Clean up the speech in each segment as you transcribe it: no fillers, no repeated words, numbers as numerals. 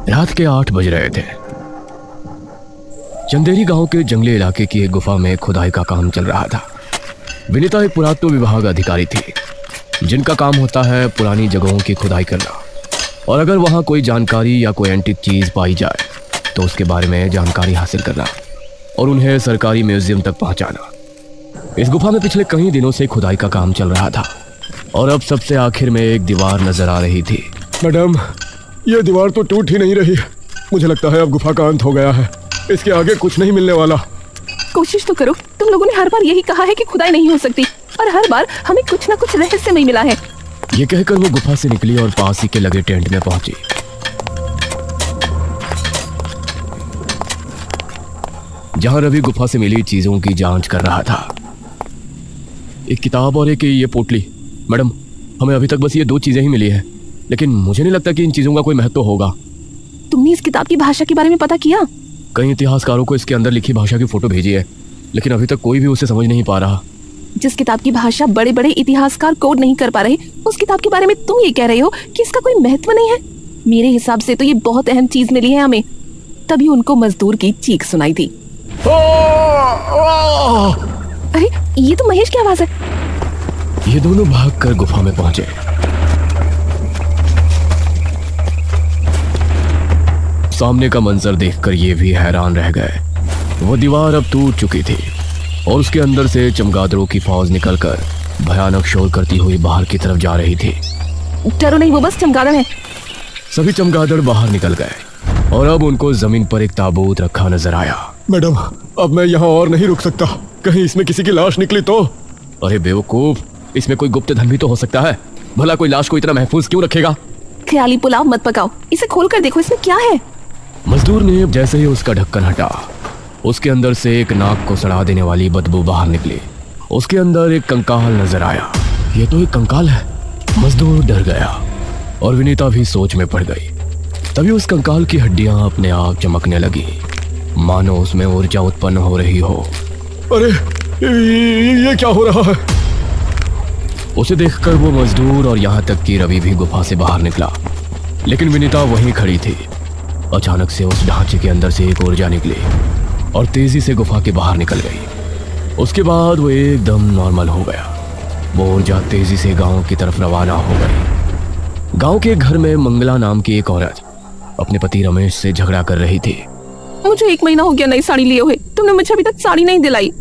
रात के 8 बज रहे थे। चंदेरी गांव के जंगली इलाके की एक गुफा में खुदाई का काम चल रहा था। विनीता एक पुरातत्व विभाग अधिकारी थी, जिनका काम होता है पुरानी जगहों की खुदाई करना, और अगर वहां कोई जानकारी या कोई एंटीक चीज पाई जाए तो उसके बारे में जानकारी हासिल करना और उन्हें सरकारी म्यूजियम तक पहुंचाना। इस गुफा में पिछले कई दिनों से खुदाई का काम चल रहा था और अब सबसे आखिर में एक दीवार नजर आ रही थी। मैडम, ये दीवार तो टूट ही नहीं रही। मुझे लगता है अब गुफा का अंत हो गया है, इसके आगे कुछ नहीं मिलने वाला। कोशिश तो करो। तुम लोगों ने हर बार यही कहा है कि खुदाई नहीं हो सकती, और हर बार हमें कुछ ना कुछ रहस्यमय मिला है। ये कहकर वो गुफा से निकली और पास ही के लगे टेंट में पहुंची। जहां रवि गुफा से मिली चीजों की जांच कर रहा था। एक किताब और एक ये पोटली। मैडम, हमें अभी तक बस ये 2 चीजें ही मिली है, लेकिन मुझे नहीं लगता कि इन चीजों का कोई महत्व होगा। तुमने इस किताब की भाषा के बारे में पता किया? कई इतिहासकारों को इसके अंदर लिखी भाषा की फोटो भेजी है, लेकिन अभी तक कोई भी उसे समझ नहीं पा रहा। जिस किताब की भाषा बड़े बड़े इतिहासकार कोड नहीं कर पा रहे, उस किताब के बारे में तुम ये कह रहे हो कि इसका कोई महत्व नहीं है? मेरे हिसाब से तो ये बहुत अहम चीज मिली है हमें। तभी उनको मजदूर की चीख सुनाई थी। अरे, ये तो महेश की आवाज है। ये दोनों भागकर गुफा में पहुंचे। सामने का मंजर देखकर ये भी हैरान रह गए। वो दीवार अब टूट चुकी थी और उसके अंदर से चमगादड़ों की फौज निकलकर भयानक शोर करती हुई बाहर की तरफ जा रही थी। डरो नहीं, वो बस चमगादड़ है। सभी चमगादड़ बाहर निकल गए और अब उनको जमीन पर एक ताबूत रखा नजर आया। मैडम, अब मैं यहाँ और नहीं रुक सकता, कहीं इसमें किसी की लाश निकली तो। अरे बेवकूफ, इसमें कोई गुप्त धन भी तो हो सकता है। भला कोई लाश को इतना महफूज क्यों रखेगा? ख्याली पुलाव मत पकाओ, इसे खोल कर देखो, इसमें क्या है। मजदूर ने जैसे ही उसका ढक्कन हटा, उसके अंदर से एक नाक को सड़ा देने वाली बदबू बाहर निकली। उसके अंदर एक कंकाल नजर आया। ये तो एक कंकाल है। मजदूर डर गया और विनीता भी सोच में पड़ गई। तभी उस कंकाल की हड्डियां अपने आप चमकने लगी, मानो उसमें ऊर्जा उत्पन्न हो रही हो। अरे, ये क्या हो रहा है? उसे देखकर वो मजदूर और यहाँ तक कि रवि भी गुफा से बाहर निकला, लेकिन विनीता वहीं खड़ी थी। अचानक से उस ढांचे के अंदर से एक ऊर्जा निकली और तेजी से गुफा के बाहर निकल गई। उसके बाद वो एकदम नॉर्मल हो गया। वो ऊर्जा तेजी से गांव की तरफ रवाना हो गई। गांव के घर में मंगला नाम की एक औरत अपने पति रमेश से झगड़ा कर रही थी। मुझे 1 महीना हो गया नई साड़ी लिए हुए, तुमने मुझे अभी तक साड़ी नहीं दिलाई।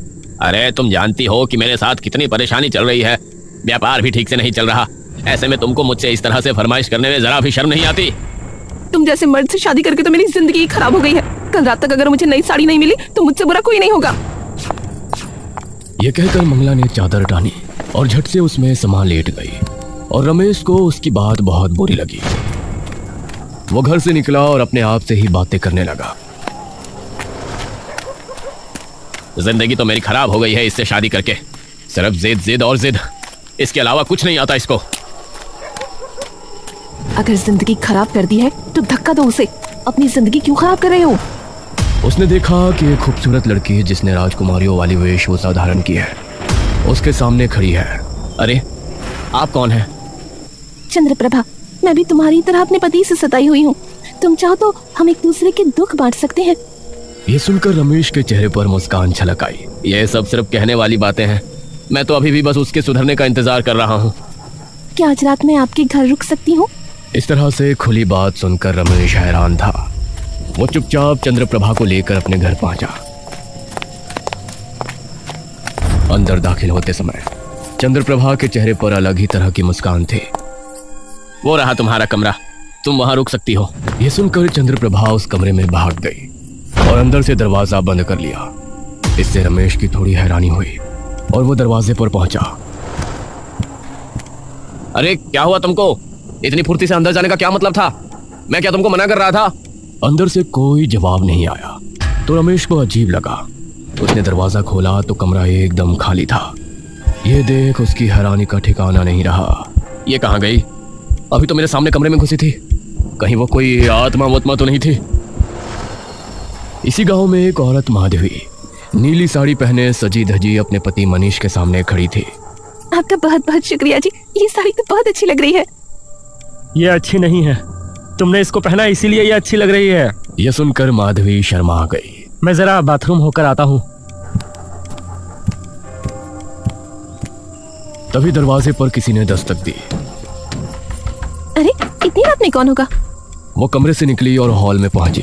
अरे, तुम जानती हो कि मेरे साथ कितनी परेशानी चल रही है। व्यापार भी ठीक से नहीं चल रहा। ऐसे में तुमको मुझसे इस तरह से फरमाइश करने में जरा भी शर्म नहीं आती? तुम जैसे मर्द से शादी करके तो मेरी जिंदगी खराब हो गई है। कल रात तक अगर मुझे नई साड़ी नहीं मिली तो मुझसे बुरा कोई नहीं होगा। ये कहकर मंगला ने चादर टानी और झट से उसमें समा लेट गई और रमेश को उसकी बात बहुत बुरी लगी। वो घर से निकला और अपने आप से ही बातें करने लगा। जिंदगी तो मेरी खराब हो गई है इससे शादी करके। सिर्फ जिद जिद और जिद, इसके अलावा कुछ नहीं आता इसको। अगर जिंदगी खराब कर दी है तो धक्का दो उसे। अपनी जिंदगी क्यों खराब कर रहे हो? उसने देखा कि एक खूबसूरत लड़की जिसने राजकुमारियों वाली वेशभूषा धारण की है उसके सामने खड़ी है। अरे, आप कौन हैं? चंद्रप्रभा, मैं भी तुम्हारी तरह अपने पति से सताई हुई हूँ। तुम चाहो तो हम एक दूसरे के दुख बांट सकते हैं। ये सुनकर रमेश के चेहरे पर मुस्कान छलक आई। ये सब सिर्फ कहने वाली बातें हैं। मैं तो अभी भी बस उसके सुधरने का इंतजार कर रहा हूँ। क्या आज रात मैं आपके घर रुक सकती हूँ? इस तरह से खुली बात सुनकर रमेश हैरान था। वो चुपचाप चंद्रप्रभा को लेकर अपने घर पहुंचा। अंदर दाखिल होते समय चंद्रप्रभा के चेहरे पर अलग ही तरह की मुस्कान थी। वो रहा तुम्हारा कमरा, तुम वहां रुक सकती हो। ये सुनकर चंद्रप्रभा उस कमरे में भाग गई और अंदर से दरवाजा बंद कर लिया। इससे रमेश की थोड़ी हैरानी हुई और वो दरवाजे पर पहुंचा। अरे, क्या हुआ तुमको? इतनी फुर्ती से अंदर जाने का क्या मतलब था? मैं क्या तुमको मना कर रहा था? अंदर से कोई जवाब नहीं आया तो रमेश को अजीब लगा। उसने दरवाजा खोला तो कमरा एकदम खाली था। ये देख उसकी हैरानी का ठिकाना नहीं रहा। ये कहाँ गई? अभी तो मेरे सामने कमरे में घुसी थी। कहीं वो कोई आत्मा वत्मा तो नहीं थी? इसी गांव में एक औरत माधवी नीली साड़ी पहने सजी धजी अपने पति मनीष के सामने खड़ी थी। आपका बहुत बहुत शुक्रिया जी, ये साड़ी तो बहुत अच्छी लग रही है। ये अच्छी नहीं है, तुमने इसको पहना इसीलिए ये अच्छी लग रही है। यह सुनकर माधवी शर्मा गई। मैं जरा बाथरूम होकर आता हूँ। तभी दरवाजे पर किसी ने दस्तक दी। अरे इतनी रात में कौन होगा? वो कमरे से निकली और हॉल में पहुंची।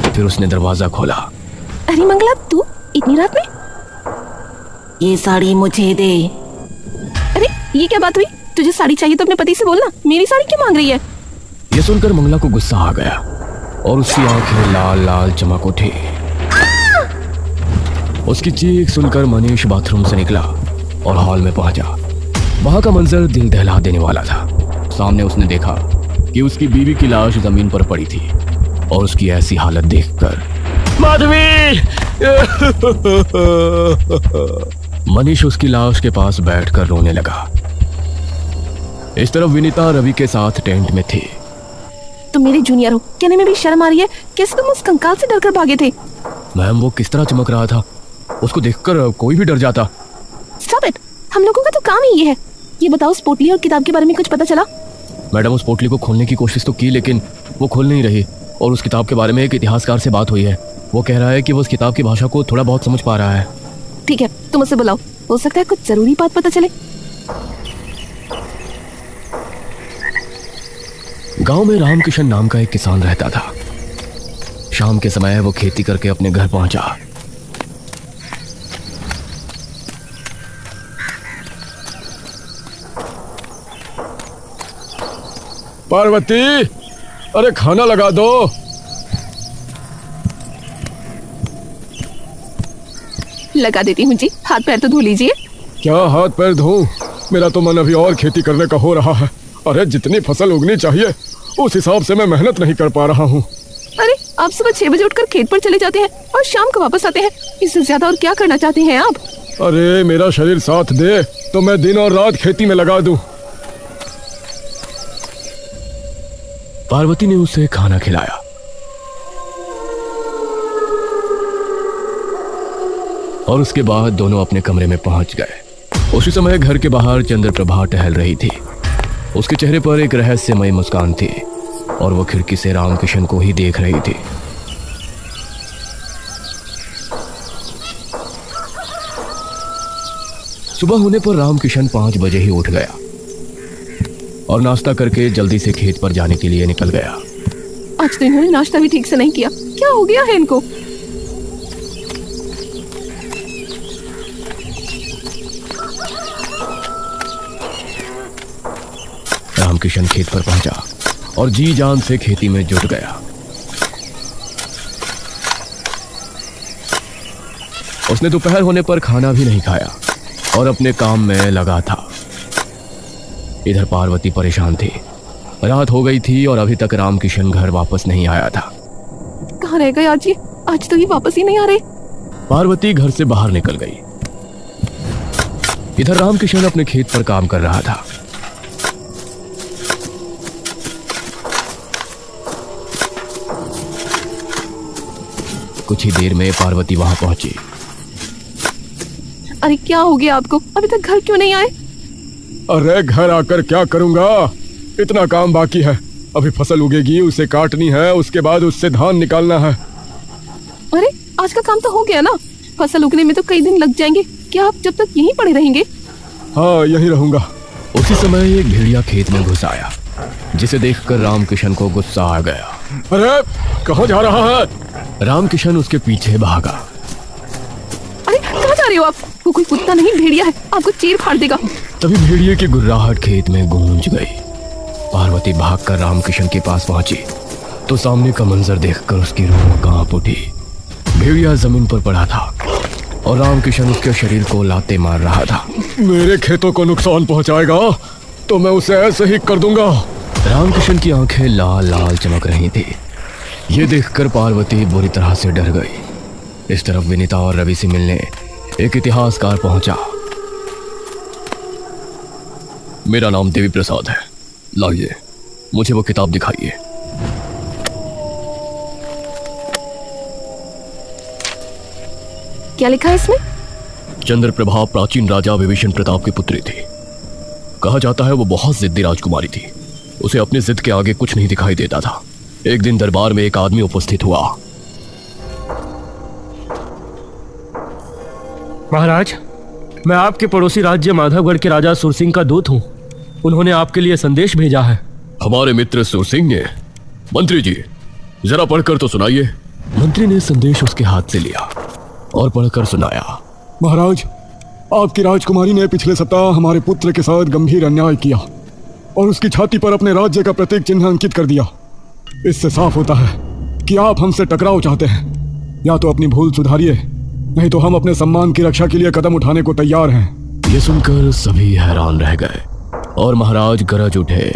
फिर उसने दरवाजा खोला। अरे मंगला, तू इतनी रात में? ये साड़ी मुझे दे। अरे ये क्या बात हुई? तुझे साड़ी चाहिए तो अपने पति से बोलना, मेरी साड़ी क्यों मांग रही है? यह सुनकर मंगला को गुस्सा आ गया और उसकी आंखें लाल लाल चमक उठी। उसकी चीख सुनकर मनीष बाथरूम से निकला और हॉल में पहुंचा। वहां का मंजर दिल दहला देने वाला था। सामने उसने देखा कि उसकी बीवी की लाश जमीन पर पड़ी थी और उसकी ऐसी हालत देखकर माधवी! मनीष उसकी लाश के पास बैठकर रोने लगा। इस तरफ विनीता रवि के साथ टेंट में थी। तुम मेरे जूनियर हो, कहने में भी शर्म आ रही है। कैसे तुम उस कंकाल से डरकर भागे थे? मैम, वो किस तरह चमक रहा था, उसको देखकर कोई भी डर जाता। स्टॉप इट, हम लोगों का तो काम ही ये है। ये बताओ, उस पोटली और किताब के बारे में कुछ पता चला? मैडम, उस पोटली को खोलने की कोशिश तो की, लेकिन वो खोल नहीं रही। और उस किताब के बारे में एक इतिहासकार से बात हुई है। वो कह रहा है कि वो उस किताब की भाषा को थोड़ा बहुत समझ पा रहा है। ठीक है, तुम उसे बुलाओ, हो सकता है कुछ जरूरी बात पता चले। गांव में रामकिशन नाम का एक किसान रहता था। शाम के समय वो खेती करके अपने घर पहुंचा। पार्वती, अरे खाना लगा दो। लगा देती हूँ जी, हाथ पैर तो धो लीजिए। क्या हाथ पैर धोऊं? मेरा तो मन अभी और खेती करने का हो रहा है। अरे जितनी फसल उगनी चाहिए उस हिसाब से मैं मेहनत नहीं कर पा रहा हूँ। अरे आप सुबह 6 बजे उठकर खेत पर चले जाते हैं और शाम को वापस आते हैं। इससे ज्यादा और क्या करना चाहते हैं आप? अरे मेरा शरीर साथ दे तो मैं दिन और रात खेती में लगा दूं। पार्वती ने उसे खाना खिलाया। और उसके बाद दोनों अपने कमरे में पहुंच गए। उसी समय घर के बाहर चंद्रप्रभा टहल रही थी। उसके चेहरे पर एक रहस्यमय मुस्कान थी और वो खिड़की से रामकिशन को ही देख रही थी। सुबह होने पर रामकिशन 5 बजे ही उठ गया और नाश्ता करके जल्दी से खेत पर जाने के लिए निकल गया। आज तो इन्होंने नाश्ता भी ठीक से नहीं किया। क्या हो गया है इनको? रामकिशन खेत पर पहुंचा और जी जान से खेती में जुट गया। उसने दोपहर होने पर खाना भी नहीं खाया और अपने काम में लगा था। इधर पार्वती परेशान थी। रात हो गई थी और अभी तक रामकिशन घर वापस नहीं आया था। कहाँ रह गए आज ये? आज तो ये वापस ही नहीं आ रहे। पार्वती घर से बाहर निकल गई। इधर रामकिशन अपने खेत पर काम कर रहा था। कुछ ही देर में पार्वती वहां पहुंची। अरे क्या हो गया आपको? अभी तक घर क्यों नहीं आए? अरे घर आकर क्या करूंगा, इतना काम बाकी है। अभी फसल उगेगी, उसे काटनी है, उसके बाद उससे धान निकालना है। अरे आज का काम तो हो गया ना। फसल उगने में तो कई दिन लग जाएंगे। क्या आप जब तक यहीं पड़े रहेंगे? हाँ, यहीं रहूंगा। उसी समय एक भेड़िया खेत में घुस आया, जिसे देखकर रामकिशन को गुस्सा आ गया। अरे कहाँ जा रहा है? रामकिशन उसके पीछे भागा। अरे कहाँ जा रहे हो आप? वो कोई कुत्ता नहीं, भेड़िया है, आपको चीर फाड़ देगा। तभी भेड़िए की गुर्राहट खेत में गूंज गई। पार्वती भागकर रामकिशन के पास पहुंची तो सामने का मंजर देखकर उसकी रूह कांप उठी। भेड़िया जमीन पर पड़ा था और रामकिशन उसके शरीर को लाते मार रहा था। मेरे खेतों को नुकसान पहुंचाएगा तो मैं उसे ऐसे ही कर दूंगा। रामकिशन की आंखें लाल लाल चमक रही थी। ये देखकर पार्वती बुरी तरह से डर गई। इस तरफ विनीता और रवि से मिलने एक इतिहासकार पहुंचा। मेरा नाम देवी प्रसाद है, लाइए मुझे वो किताब दिखाइए। क्या लिखा है इसमें? चंद्रप्रभा प्राचीन राजा विभीषण प्रताप की पुत्री थी। कहा जाता है वो बहुत जिद्दी राजकुमारी थी। उसे अपनी जिद के आगे कुछ नहीं दिखाई देता था। एक दिन दरबार में एक आदमी उपस्थित हुआ। महाराज, मैं आपके पड़ोसी राज्य माधवगढ़ के राजा सुरसिंह का दूत हूँ। उन्होंने आपके लिए संदेश भेजा है। हमारे मित्र सुरसिंह ने? मंत्री जी, जरा पढ़कर तो सुनाइए। मंत्री ने संदेश उसके हाथ से लिया और पढ़कर सुनाया। महाराज, आपकी राजकुमारी ने पिछले सप्ताह हमारे पुत्र के साथ गंभीर अन्याय किया और उसकी छाती पर अपने राज्य का प्रतीक चिन्ह अंकित कर दिया। इससे साफ होता है कि आप हमसे टकराव चाहते हैं। या तो अपनी भूल सुधारिए, नहीं तो हम अपने सम्मान की रक्षा के लिए कदम उठाने को तैयार हैं। ये सुनकर सभी हैरान रह गए और महाराज गरज उठे।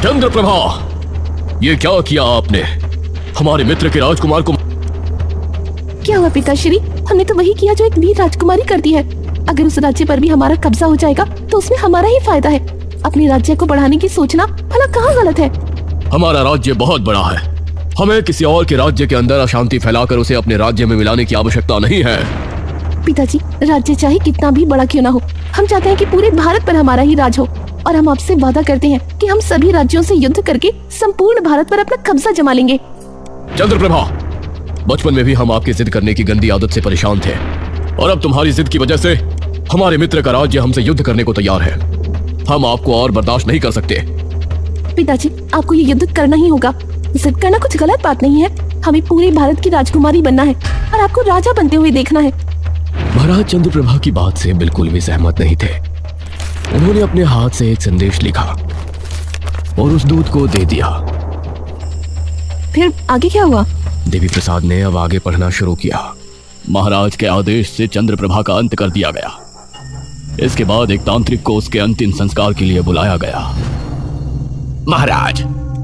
चंद्रप्रभा, ये क्या किया आपने? हमारे मित्र के राजकुमार को। क्या हुआ पिताश्री? हमने तो वही किया जो एक वीर राजकुमारी करती है। अगर उस राज्य पर भी हमारा कब्जा हो जाएगा तो उसमें हमारा ही फायदा है। अपने राज्य को बढ़ाने की सोचना भला कहाँ गलत है? हमारा राज्य बहुत बड़ा है। हमें किसी और के राज्य के अंदर अशांति फैलाकर उसे अपने राज्य में मिलाने की आवश्यकता नहीं है। पिताजी, राज्य चाहे कितना भी बड़ा क्यों ना हो, हम चाहते हैं कि पूरे भारत पर हमारा ही राज हो। और हम आपसे वादा करते हैं कि हम सभी राज्यों से युद्ध करके संपूर्ण भारत पर अपना कब्जा जमा लेंगे। चंद्रप्रभा, बचपन में भी हम आपकी जिद करने की गंदी आदत से परेशान थे और अब तुम्हारी जिद की वजह से हमारे मित्र का राज्य हमसे युद्ध करने को तैयार है। हम आपको और बर्दाश्त नहीं कर सकते। पिताजी, आपको ये युद्ध करना ही होगा। जिद करना कुछ गलत बात नहीं है। हमें पूरे भारत की राजकुमारी बनना है और आपको राजा बनते हुए देखना है। महाराज चंद्रप्रभा की बात से बिल्कुल भी सहमत नहीं थे। उन्होंने अपने हाथ से एक संदेश लिखा और उस दूत को दे दिया। फिर आगे क्या हुआ? देवी प्रसाद ने अब आगे पढ़ना शुरू किया। महाराज के आदेश से चंद्रप्रभा का अंत कर दिया गया। इसके बाद एक तांत्रिक को उसके अंतिम संस्कार के लिए बुलाया गया। महाराज,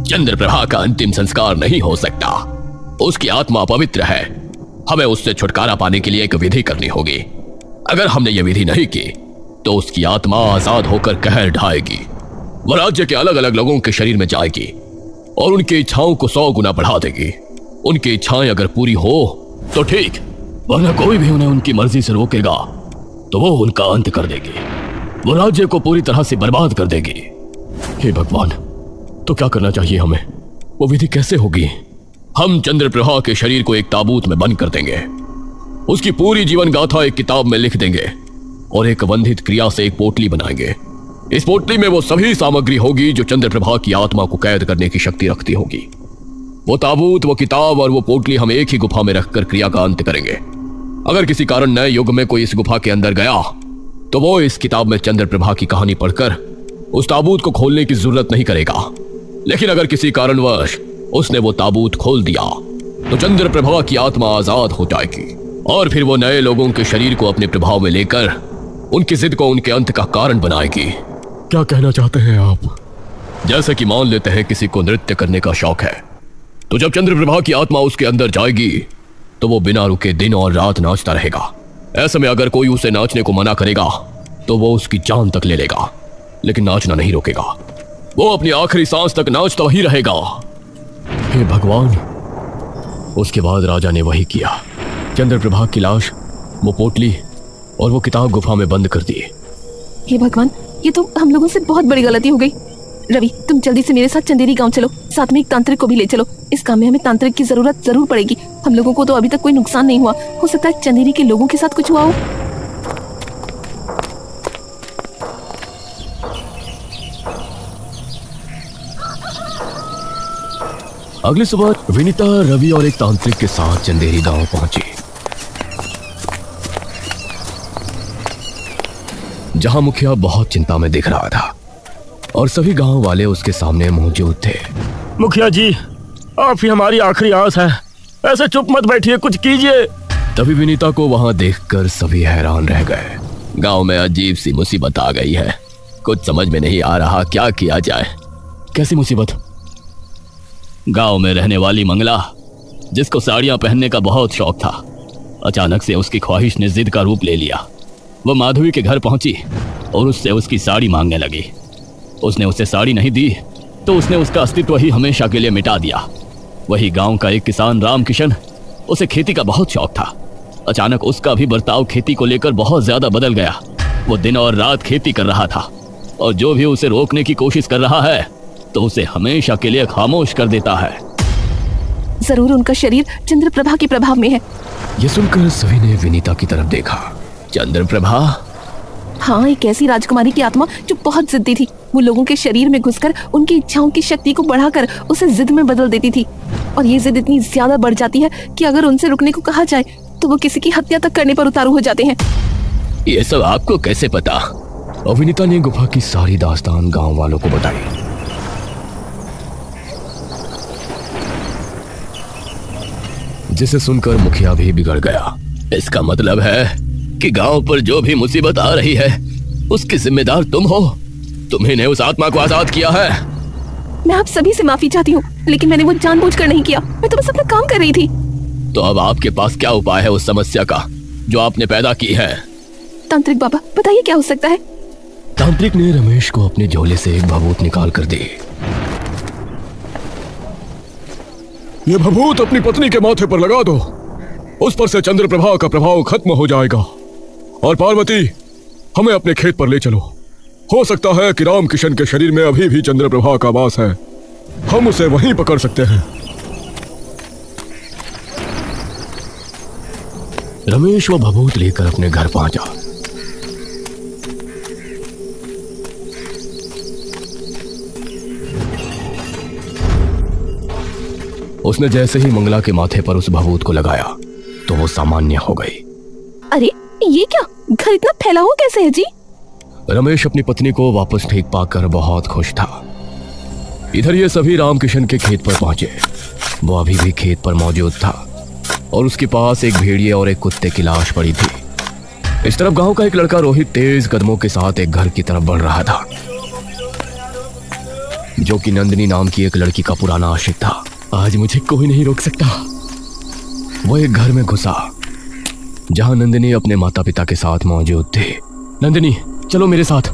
चंद्रप्रभा का अंतिम संस्कार नहीं हो सकता। उसकी आत्मा पवित्र है। हमें उससे छुटकारा पाने के लिए एक विधि करनी होगी। अगर हमने ये विधि नहीं की तो उसकी आत्मा आजाद होकर कहर ढाएगी। वह राज्य के अलग अलग लोगों के शरीर में जाएगी और उनकी इच्छाओं को 100 गुना बढ़ा देगी। उनकी इच्छाएं अगर पूरी हो तो ठीक, वरना कोई भी उन्हें उनकी मर्जी से रोकेगा तो वो उनका अंत कर देगी। वो राज्य को पूरी तरह से बर्बाद कर देगी। हे भगवान, तो क्या करना चाहिए हमें? वो विधि कैसे होगी? हम चंद्रप्रभा के शरीर को एक ताबूत में बंद कर देंगे, उसकी पूरी जीवन गाथा एक किताब में लिख देंगे और एक बंधित क्रिया से एक पोटली बनाएंगे। इस पोटली में वो सभी सामग्री होगी जो चंद्रप्रभा की आत्मा को कैद करने की शक्ति रखती होगी। वो ताबूत, वो किताब और वो पोटली हम एक ही गुफा में रखकर क्रिया का अंत करेंगे। अगर किसी कारण नए युग में कोई इस गुफा के अंदर गया तो वो इस किताब में चंद्रप्रभा की कहानी पढ़कर उस ताबूत को खोलने की जरूरत नहीं करेगा। लेकिन अगर किसी कारणवश उसने वो ताबूत खोल दिया तो चंद्रप्रभा की आत्मा आजाद हो जाएगी और फिर वो नए लोगों के शरीर को अपने प्रभाव में लेकर उनकी जिद को उनके अंत का कारण बनाएगी। क्या कहना चाहते हैं आप? जैसे कि मान लेते हैं किसी को नृत्य करने का शौक है, तो जब चंद्रप्रभा की आत्मा उसके अंदर जाएगी तो वो बिना रुके दिन और रात नाचता रहेगा। ऐसे में अगर कोई उसे नाचने को मना करेगा तो वो उसकी जान तक ले लेगा, लेकिन नाचना नहीं रोकेगा। वो अपनी आखिरी सांस तक नाचता ही रहेगा। हे भगवान! उसके बाद राजा ने वही किया। चंद्रप्रभा की लाश, वो पोटली और वो किताब गुफा में बंद कर दी। हे भगवान, ये तो हम लोगों से बहुत बड़ी गलती हो गई। रवि, तुम जल्दी से मेरे साथ चंदेरी गांव चलो, साथ में एक तांत्रिक को भी ले चलो। इस काम में हमें तांत्रिक की जरूरत जरूर पड़ेगी। हम लोगों को तो अभी तक कोई नुकसान नहीं हुआ, हो सकता है चंदेरी के लोगों के साथ कुछ हुआ हो। अगली सुबह विनीता, रवि और एक तांत्रिक के साथ चंदेरी गांव पहुंची, जहां मुखिया बहुत चिंता में दिख रहा था और सभी गांव वाले उसके सामने मौजूद थे। मुखिया जी, आप ही हमारी आखिरी आस है। ऐसे चुप मत बैठिए, कुछ कीजिए। तभी विनीता को वहां देखकर सभी हैरान रह गए। गांव में अजीब सी मुसीबत आ गई है। कुछ समझ में नहीं आ रहा क्या किया जाए। कैसी मुसीबत? गांव में रहने वाली मंगला, जिसको साड़ियां पहनने का बहुत शौक था, अचानक से उसकी ख्वाहिश ने जिद का रूप ले लिया। वो माधवी के घर पहुंची और उससे उसकी साड़ी मांगने लगी। उसने उसे साड़ी नहीं दी तो उसने उसका अस्तित्व ही हमेशा के लिए मिटा दिया। वही गांव का एक किसान रामकिशन, उसे खेती का बहुत शौक था। अचानक उसका भी बर्ताव खेती को लेकर बहुत ज्यादा बदल गया। वो दिन और रात खेती कर रहा था और जो भी उसे रोकने की कोशिश कर रहा है तो उसे हमेशा के लिए खामोश कर देता है। जरूर उनका शरीर चंद्रप्रभा के प्रभाव में है। यह सुनकर सभी ने विनीता की तरफ देखा। चंद्रप्रभा? हाँ, एक ऐसी राजकुमारी की आत्मा जो बहुत जिद्दी थी। वो लोगों के शरीर में घुसकर उनकी इच्छाओं की शक्ति को बढ़ाकर उसे जिद में बदल देती थी। और ये जिद इतनी ज्यादा बढ़ जाती है कि अगर उनसे रुकने को कहा जाए तो वो किसी की हत्या तक करने पर उतारू हो जाते हैं। ये सब आपको कैसे पता? और विनीता ने गुफा की सारी दास्तान गांव वालों को बताई। जिसे सुनकर मुखिया भी बिगड़ गया। इसका मतलब है कि गांव पर जो भी मुसीबत आ रही है उसकी जिम्मेदार तुम हो। तुम्ही ने उस आत्मा को आजाद किया है। मैं आप सभी से माफी चाहती हूँ, लेकिन मैंने वो जानबूझकर नहीं किया। मैं तो बस अपना काम कर रही थी। तो अब आपके पास क्या उपाय है उस समस्या का जो आपने पैदा की है? तांत्रिक बाबा, बताइए क्या हो सकता है? तांत्रिक ने रमेश को अपने झोले से एक भभूत निकाल कर दी। ये भभूत अपनी पत्नी के माथे पर लगा दो। उस पर से चंद्रप्रभा का प्रभाव खत्म हो जाएगा। और पार्वती, हमें अपने खेत पर ले चलो। हो सकता है कि राम किशन के शरीर में अभी भी चंद्रप्रभा का वास है। हम उसे वहीं पकड़ सकते हैं। रमेश वो भभूत लेकर अपने घर पहुंचा। उसने जैसे ही मंगला के माथे पर उस भभूत को लगाया तो वो सामान्य हो गई। अरे ये क्या, घर इतना फैला हुआ कैसे है जी? रमेश अपनी पत्नी को वापस ठीक पाकर बहुत खुश था। इधर ये सभी रामकिशन के खेत पर पहुंचे। वो अभी भी खेत पर मौजूद था और उसके पास एक भेड़िए और एक कुत्ते की लाश पड़ी थी। इस तरफ गांव का एक लड़का रोहित तेज कदमों के साथ एक घर की तरफ बढ़ रहा था जो कि नंदिनी नाम की एक लड़की का पुराना आशिक था। आज मुझे कोई नहीं रोक सकता। वो एक घर में घुसा जहां नंदिनी अपने माता पिता के साथ मौजूद थे। नंदिनी, चलो मेरे साथ।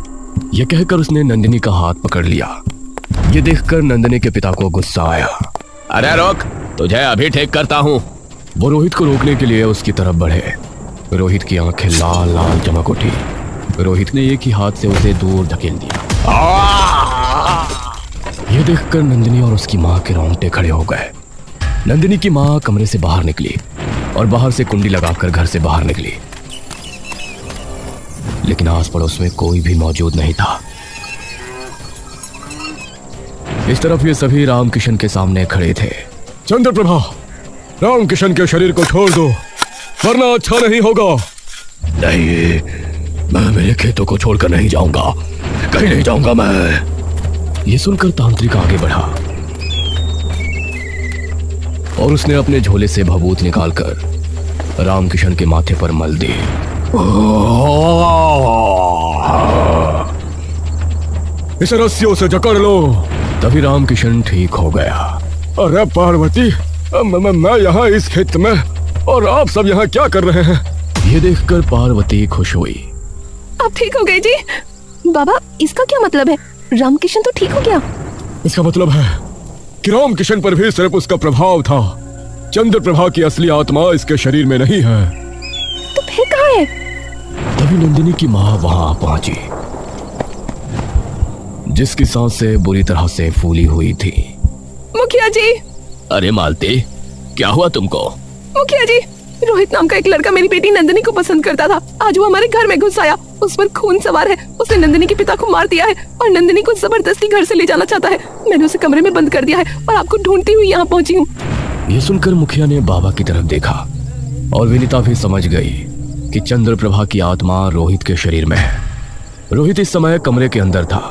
यह कहकर उसने नंदिनी का हाथ पकड़ लिया। ये देखकर नंदिनी के पिता को गुस्सा आया। अरे रोक, तुझे अभी ठीक करता हूँ। वो रोहित को रोकने के लिए उसकी तरफ बढ़े। रोहित की आंखें लाल लाल चमक उठी। रोहित ने एक ही हाथ से उसे दूर धकेल दिया। यह देखकर नंदिनी और उसकी माँ के रोंगटे खड़े हो गए। नंदिनी की माँ कमरे से बाहर निकली और बाहर से कुंडी लगाकर घर से बाहर निकली, लेकिन आस पड़ोस में कोई भी मौजूद नहीं था। इस तरफ ये सभी रामकिशन के सामने खड़े थे। चंद्रप्रभा, रामकिशन के शरीर को छोड़ दो वरना अच्छा नहीं होगा। नहीं, मैं मेरे खेतों को छोड़कर नहीं जाऊंगा, कहीं नहीं जाऊंगा मैं। ये सुनकर तांत्रिक आगे बढ़ा और उसने अपने झोले से भभूत निकालकर रामकिशन के माथे पर मल दी। इसे रस्सियों से जकड़ लो। तभी रामकिशन ठीक हो गया। अरे पार्वती, मैं यहाँ इस खेत में और आप सब यहाँ क्या कर रहे हैं? ये देखकर पार्वती खुश हुई। आप ठीक हो गए जी? बाबा, इसका क्या मतलब है? रामकिशन तो ठीक हो गया? इसका मतलब है कि रामकिशन पर भी सिर्फ उसका प्रभाव था। चंद्रप्रभा की असली आत्मा इसके शरीर में नहीं है। तो फिर कहाँ है? तभी नंदिनी की माँ वहां पहुंची जिसकी सांसें बुरी तरह से फूली हुई थी। मुखिया जी! अरे मालती, क्या हुआ तुमको? मुखिया जी, रोहित नाम का एक लड़का मेरी बेटी नंदिनी को पसंद करता था। आज वो हमारे घर में घुस आया। उस पर खून सवार है। उसने नंदिनी के पिता को मार दिया है और नंदिनी को जबरदस्ती घर से ले जाना चाहता है। मैंने उसे कमरे में बंद कर दिया है और आपको ढूंढती हुई यहाँ पहुंची हूँ। ये सुनकर मुखिया ने बाबा की तरफ देखा और विनीता भी समझ गई कि चंद्रप्रभा की आत्मा रोहित के शरीर में है। रोहित इस समय कमरे के अंदर था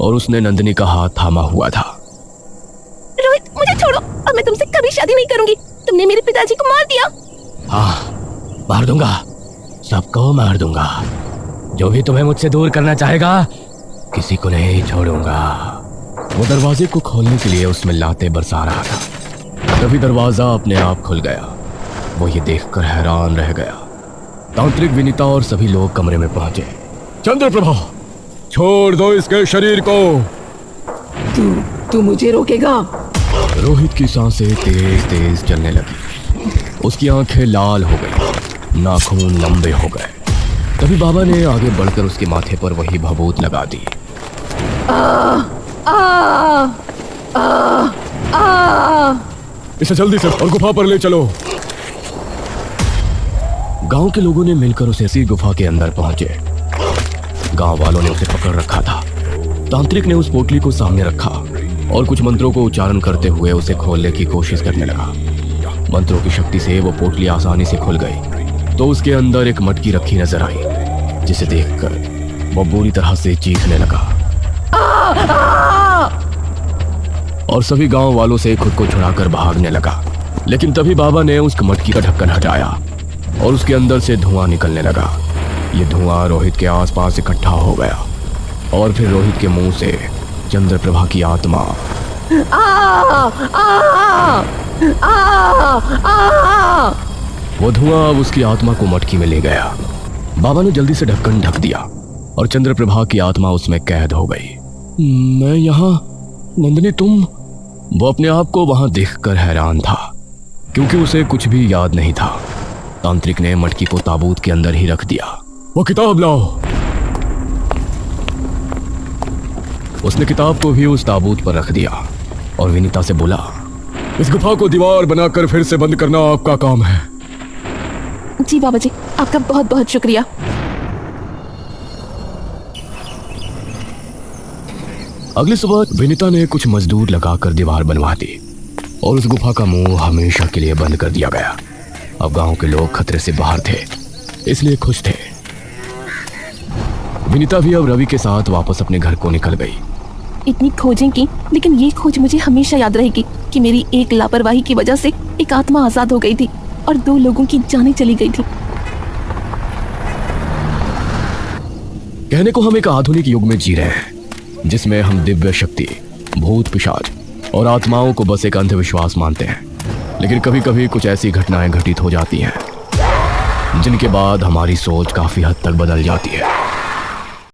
और उसने नंदिनी का हाथ थामा हुआ था। रोहित, मुझे छोड़ो और मैं तुमसे कभी शादी नहीं करूंगी। तुमने मेरे पिताजी को मार दिया। हाँ, मार दूंगा, सबको मार दूंगा। जो भी तुम्हें मुझसे दूर करना चाहेगा, किसी को नहीं छोड़ूंगा। वो दरवाजे को खोलने के लिए उसमें लाते बरसा रहा था। तभी दरवाजा अपने आप खुल गया। वो ये देखकर हैरान रह गया। तांत्रिक, विनीता और सभी लोग कमरे में पहुंचे। चंद्रप्रभा, छोड़ दो इसके शरीर को। तू मुझे रोकेगा? रोहित की सांसें तेज तेज चलने लगी। उसकी आंखें लाल हो गई, नाखून लंबे हो गए। तभी बाबा ने आगे बढ़कर उसके माथे पर वही भभूत लगा दी इसे जल्दी से और गुफा पर ले चलो। गांव के लोगों ने मिलकर उसे इसी गुफा के अंदर पहुंचे। गांव वालों ने उसे पकड़ रखा था। तांत्रिक ने उस पोटली को सामने रखा और कुछ मंत्रों को उच्चारण करते हुए उसे खोलने की कोशिश करने लगा। मंत्रों की शक्ति से वो पोटली आसानी से खुल गई तो उसके अंदर एक मटकी रखी नजर आई, जिसे देखकर वो बुरी तरह से चीखने लगा और सभी गांव वालों से खुद को छुड़ाकर भागने लगा। लेकिन तभी बाबा ने उस मटकी का ढक्कन हटाया और उसके अंदर से धुआं निकलने लगा। ये धुआं रोहित के आसपास इकट्ठा हो गया और फिर रोहित के मुंह से चंद्रप्रभा की आत्मा वो धुआं अब उसकी आत्मा को मटकी में ले गया। बाबा ने जल्दी से ढक्कन ढक दिया और चंद्रप्रभा की आत्मा उसमें कैद हो गई। मैं यहाँ, नंदिनी तुम? वो अपने आप को वहां देखकर हैरान था क्योंकि उसे कुछ भी याद नहीं था। तांत्रिक ने मटकी को ताबूत के अंदर ही रख दिया। वो किताब लाओ। उसने किताब को भी उस ताबूत पर रख दिया और विनीता से बोला, इस गुफा को दीवार बनाकर फिर से बंद करना आपका काम है। जी बाबा जी, आपका बहुत बहुत शुक्रिया। अगली सुबह विनीता ने कुछ मजदूर लगाकर दीवार बनवा दी और उस गुफा का मुंह हमेशा के लिए बंद कर दिया गया। अब गांव के लोग खतरे से बाहर थे, इसलिए खुश थे। विनीता भी अब रवि के साथ वापस अपने घर को निकल गई। इतनी खोजें की, लेकिन ये खोज मुझे हमेशा याद रहेगी कि मेरी एक लापरवाही की वजह से एक आत्मा आजाद हो गई थी और 2 लोगों की जानें चली गई थी। कहने को हम एक आधुनिक युग में जी रहे हैं जिसमें हम दिव्य शक्ति, भूत पिशाच और आत्माओं को बस एक अंधविश्वास मानते हैं। लेकिन कभी कभी कुछ ऐसी घटनाएं घटित हो जाती हैं जिनके बाद हमारी सोच काफी हद तक बदल जाती है।